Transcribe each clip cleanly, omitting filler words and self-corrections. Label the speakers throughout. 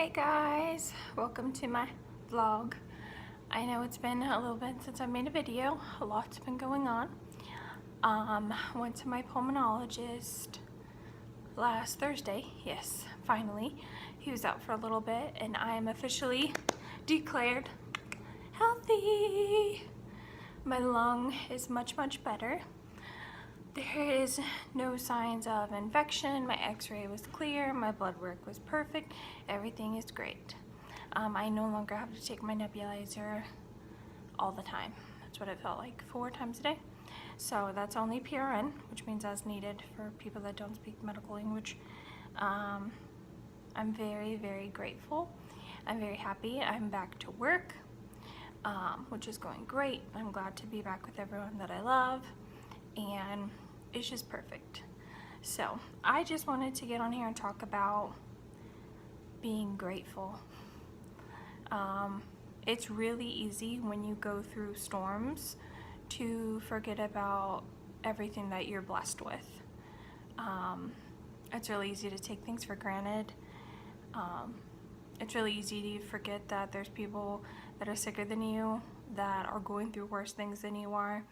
Speaker 1: Hey guys, welcome to my vlog. I know it's been a little bit since I made a video. A lot's been going on. Went to my pulmonologist last Thursday. Yes, finally. He was out for a little bit and I am officially declared healthy. My lung is much better. There is no signs of infection. My x-ray was clear. My blood work was perfect. Everything is great. I no longer have to take my nebulizer all the time. That's what it felt like 4 times a day. So that's only PRN, which means as needed for people that don't speak medical language. I'm very grateful. I'm very happy. I'm back to work, which is going great. I'm glad to be back with everyone that I love. And it's just perfect. So I just wanted to get on here and talk about being grateful. It's really easy when you go through storms to forget about everything that you're blessed with. It's really easy to take things for granted. It's really easy to forget that there's people that are sicker than you, that are going through worse things than you are.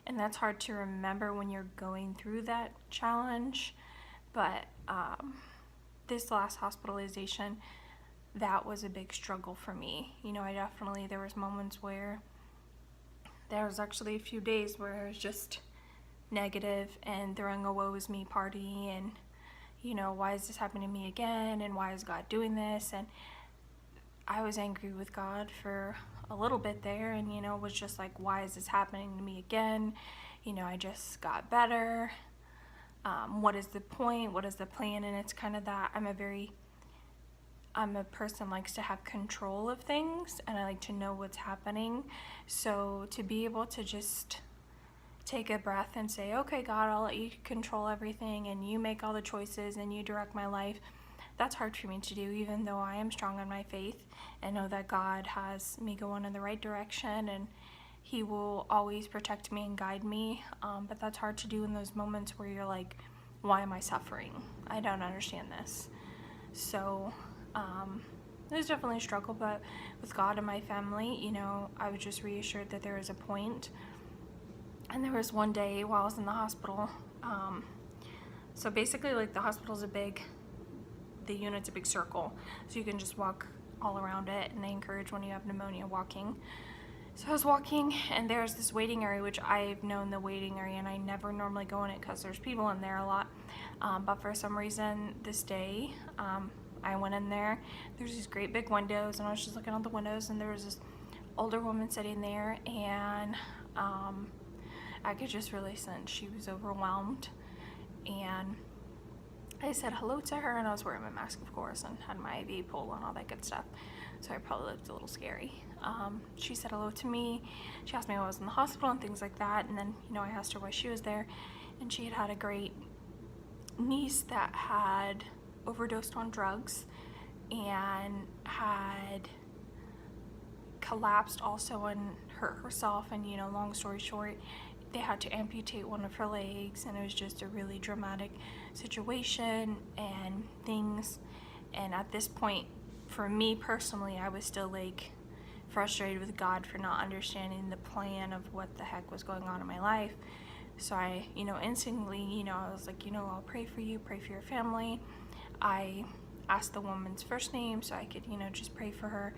Speaker 1: And that's hard to remember when you're going through that challenge. But this last hospitalization, that was a big struggle for me. You know, there was moments where there was actually a few days where it was just negative and throwing a woe is me party and, you know, why is this happening to me again and why is God doing this? And I was angry with God for a little bit there, and you know, was just like, why is this happening to me again? You know, I just got better. What is the point? What is the plan? And it's kind of that I'm a person likes to have control of things, and I like to know what's happening. So to be able to just take a breath and say, okay, God, I'll let you control everything and you make all the choices and you direct my life. That's hard for me to do, even though I am strong in my faith and know that God has me going in the right direction and He will always protect me and guide me. But that's hard to do in those moments where you're like, why am I suffering? I don't understand this. So it was definitely a struggle, but with God and my family, you know, I was just reassured that there is a point. And there was one day while I was in the hospital, so basically like the hospital's the unit's a big circle, so you can just walk all around it, and they encourage when you have pneumonia walking. So I was walking and there's this waiting area, which I've known the waiting area and I never normally go in it because there's people in there a lot, but for some reason this day I went in there. There's these great big windows and I was just looking out the windows and there was this older woman sitting there, and I could just really sense she was overwhelmed, and I said hello to her, and I was wearing my mask, of course, and had my IV pulled and all that good stuff, so I probably looked a little scary. She said hello to me. She asked me why I was in the hospital and things like that, and then, you know, I asked her why she was there, and she had a great niece that had overdosed on drugs and had collapsed also and hurt herself, and, you know, long story short, they had to amputate one of her legs, and it was just a really dramatic situation and things. And at this point, for me personally, I was still like frustrated with God for not understanding the plan of what the heck was going on in my life. So I, you know, instantly, you know, I was like, you know, I'll pray for you, pray for your family. I asked the woman's first name so I could, you know, just pray for her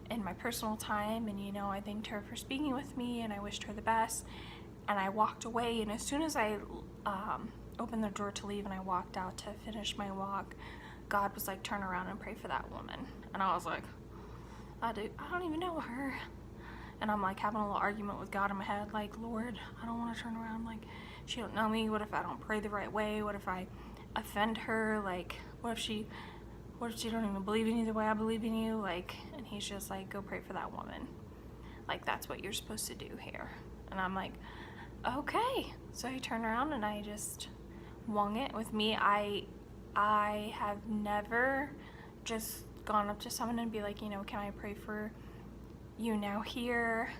Speaker 1: in my personal time, and, you know, I thanked her for speaking with me and I wished her the best. And I walked away, and as soon as I opened the door to leave and I walked out to finish my walk, God was like, turn around and pray for that woman. And I was like, I don't even know her. And I'm like having a little argument with God in my head, like, Lord, I don't want to turn around, like, she don't know me. What if I don't pray the right way? What if I offend her? Like, what if she don't even believe in you the way I believe in you? Like, and he's just like, go pray for that woman. Like, that's what you're supposed to do here. And I'm like, okay. So I turn around and I just wung it. With me, I have never just gone up to someone and be like, you know, can I pray for you now here?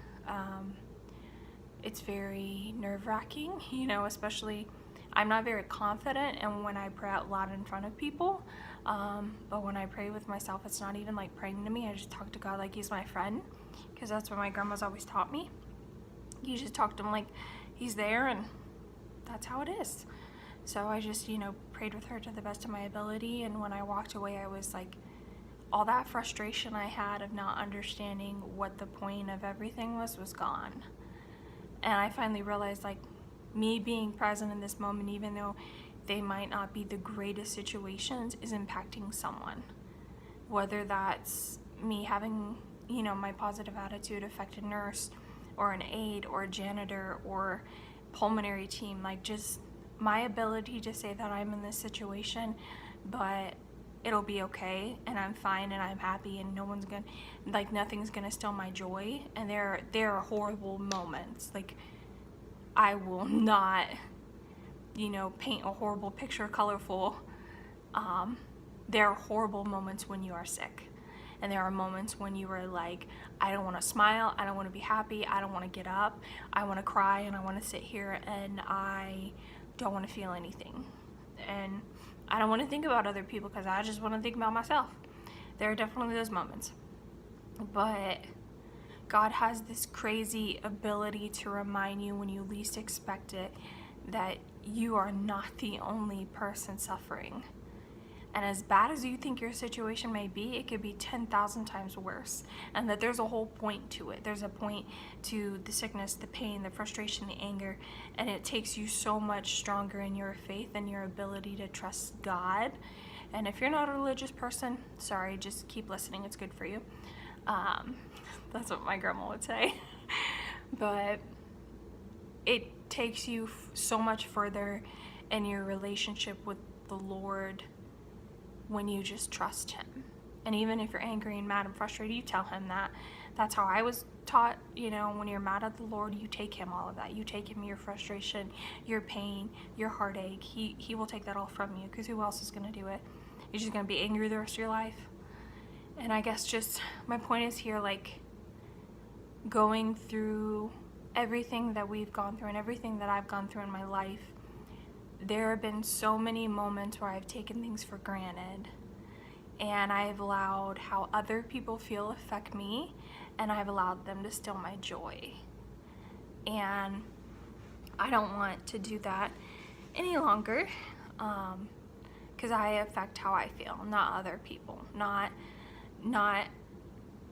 Speaker 1: It's very nerve-wracking, you know, especially I'm not very confident and when I pray out loud in front of people, But when I pray with myself, it's not even like praying to me. I just talk to God like he's my friend, because that's what my grandma's always taught me. You just talk to him like he's there, and that's how it is. So I just, prayed with her to the best of my ability. And when I walked away, I was like, all that frustration I had of not understanding what the point of everything was gone. And I finally realized, like, me being present in this moment, even though they might not be the greatest situations, is impacting someone. Whether that's me having, my positive attitude affect a nurse or an aide or a janitor or pulmonary team, like just my ability to say that I'm in this situation, but it'll be okay, and I'm fine, and I'm happy, and nothing's gonna steal my joy. And there are horrible moments. Like, I will not, paint a horrible picture colorful. There are horrible moments when you are sick. And there are moments when you are like, I don't want to smile, I don't want to be happy, I don't want to get up, I want to cry, and I want to sit here, and I don't want to feel anything. And I don't want to think about other people because I just want to think about myself. There are definitely those moments. But God has this crazy ability to remind you when you least expect it that you are not the only person suffering. And as bad as you think your situation may be, it could be 10,000 times worse. And that there's a whole point to it. There's a point to the sickness, the pain, the frustration, the anger. And it takes you so much stronger in your faith and your ability to trust God. And if you're not a religious person, sorry, just keep listening. It's good for you. That's what my grandma would say. But it takes you so much further in your relationship with the Lord when you just trust him. And even if you're angry and mad and frustrated, you tell him that. That's how I was taught, when you're mad at the Lord, you take him all of that. You take him your frustration, your pain, your heartache. He will take that all from you, because who else is going to do it? You're just going to be angry the rest of your life. And I guess just my point is here, like, going through everything that we've gone through and everything that I've gone through in my life, there have been so many moments where I've taken things for granted, and I've allowed how other people feel affect me, and I've allowed them to steal my joy. And I don't want to do that any longer, because I affect how I feel, not other people, not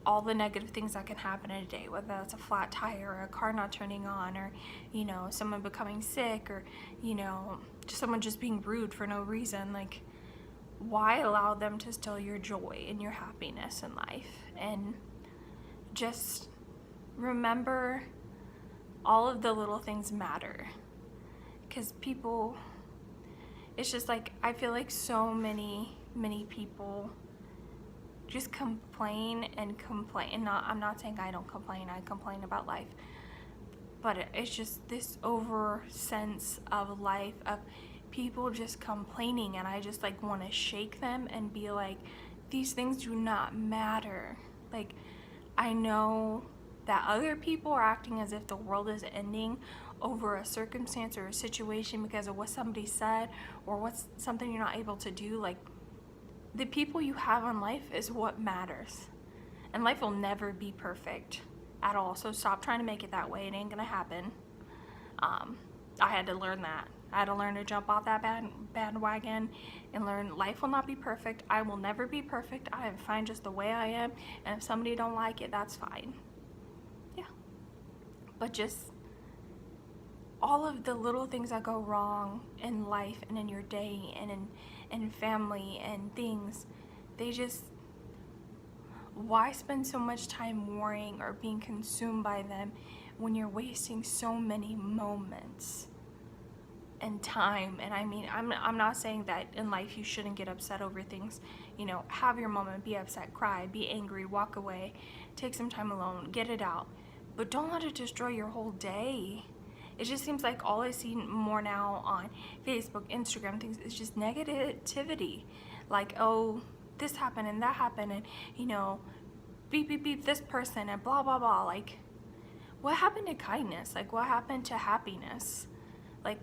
Speaker 1: all the negative things that can happen in a day, whether that's a flat tire or a car not turning on, or someone becoming sick, or just someone just being rude for no reason. Like, why allow them to steal your joy and your happiness in life? And just remember, all of the little things matter, because people, it's just like, I feel like so many people just complain and complain. And I'm not saying I don't complain. I complain about life. But it's just this over sense of life of people just complaining, and I just like want to shake them and be like, these things do not matter. Like, I know that other people are acting as if the world is ending over a circumstance or a situation because of what somebody said or what's something you're not able to do. Like, the people you have in life is what matters. And life will never be perfect at all. So stop trying to make it that way. It ain't gonna happen. I had to learn that. I had to learn to jump off that bandwagon and learn life will not be perfect. I will never be perfect. I am fine just the way I am. And if somebody don't like it, that's fine. Yeah. But just all of the little things that go wrong in life and in your day and in family and things, they just, why spend so much time worrying or being consumed by them when you're wasting so many moments and time? And I mean, I'm not saying that in life you shouldn't get upset over things. Have your moment, be upset, cry, be angry, walk away, take some time alone, get it out. But don't let it destroy your whole day. It just seems like all I see more now on Facebook, Instagram, things is just negativity. Like, oh, this happened and that happened, and beep beep beep this person and blah blah blah. Like, what happened to kindness? Like, what happened to happiness? Like,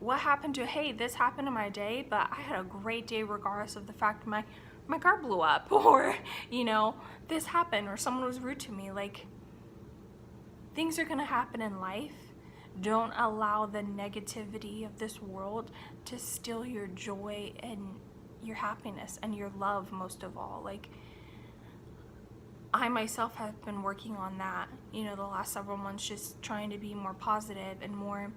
Speaker 1: what happened to, hey, this happened in my day, but I had a great day regardless of the fact my car blew up, or, you know, this happened, or someone was rude to me. Like, things are gonna happen in life. Don't allow the negativity of this world to steal your joy and your happiness and your love, most of all. Like, I myself have been working on that, you know, the last several months, just trying to be more positive and more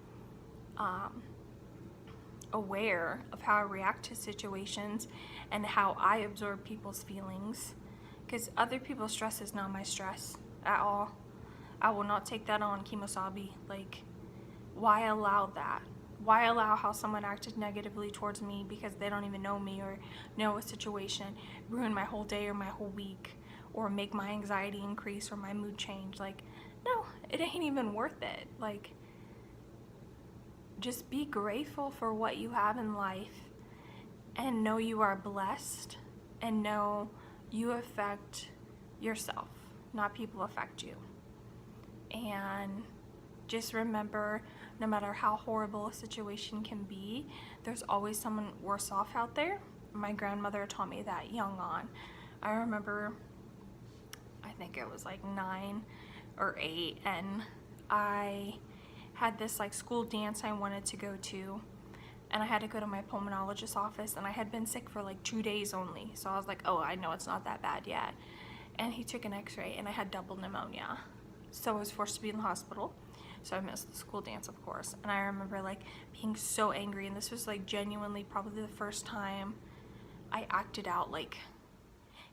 Speaker 1: aware of how I react to situations and how I absorb people's feelings, because other people's stress is not my stress at all. I will not take that on, Kimosabi. Like, why allow that? Why allow how someone acted negatively towards me because they don't even know me or know a situation ruin my whole day or my whole week, or make my anxiety increase or my mood change? Like, no, it ain't even worth it. Like, just be grateful for what you have in life and know you are blessed, and know you affect yourself, not people affect you. And just remember, no matter how horrible a situation can be, there's always someone worse off out there. My grandmother taught me that young on. I remember, I think it was like 9 or 8, and I had this like school dance I wanted to go to, and I had to go to my pulmonologist's office, and I had been sick for like 2 days only. So I was like, oh, I know it's not that bad yet. And he took an x-ray, and I had double pneumonia. So I was forced to be in the hospital. So I missed the school dance, of course. And I remember like being so angry, and this was like genuinely probably the first time I acted out like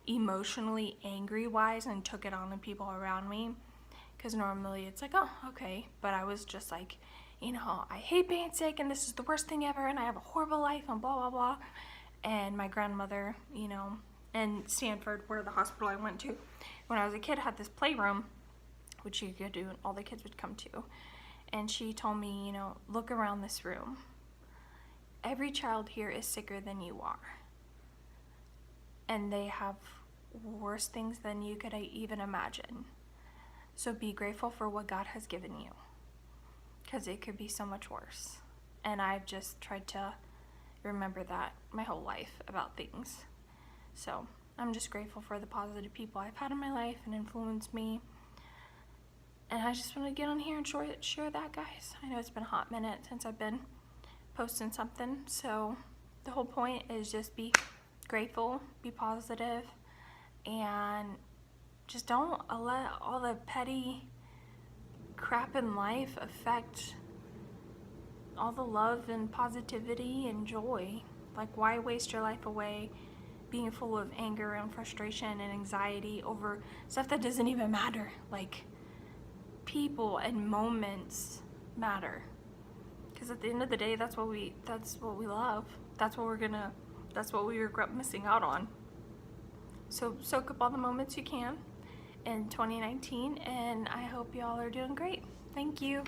Speaker 1: emotionally angry wise and took it on the people around me. Because normally it's like, oh, okay. But I was just like, you know, I hate being sick, and this is the worst thing ever, and I have a horrible life, and blah, blah, blah. And my grandmother, you know, in Stanford, where the hospital I went to when I was a kid, had this playroom, which you could do, and all the kids would come to. And she told me, you know, look around this room. Every child here is sicker than you are. And they have worse things than you could even imagine. So be grateful for what God has given you, because it could be so much worse. And I've just tried to remember that my whole life about things. So I'm just grateful for the positive people I've had in my life and influenced me. And I just want to get on here and share that, guys. I know it's been a hot minute since I've been posting something. So the whole point is just be grateful, be positive, and just don't let all the petty crap in life affect all the love and positivity and joy. Like, why waste your life away being full of anger and frustration and anxiety over stuff that doesn't even matter? Like, people and moments matter, because at the end of the day, that's what we love. That's what we regret missing out on. So soak up all the moments you can in 2019, and I hope y'all are doing great. Thank you.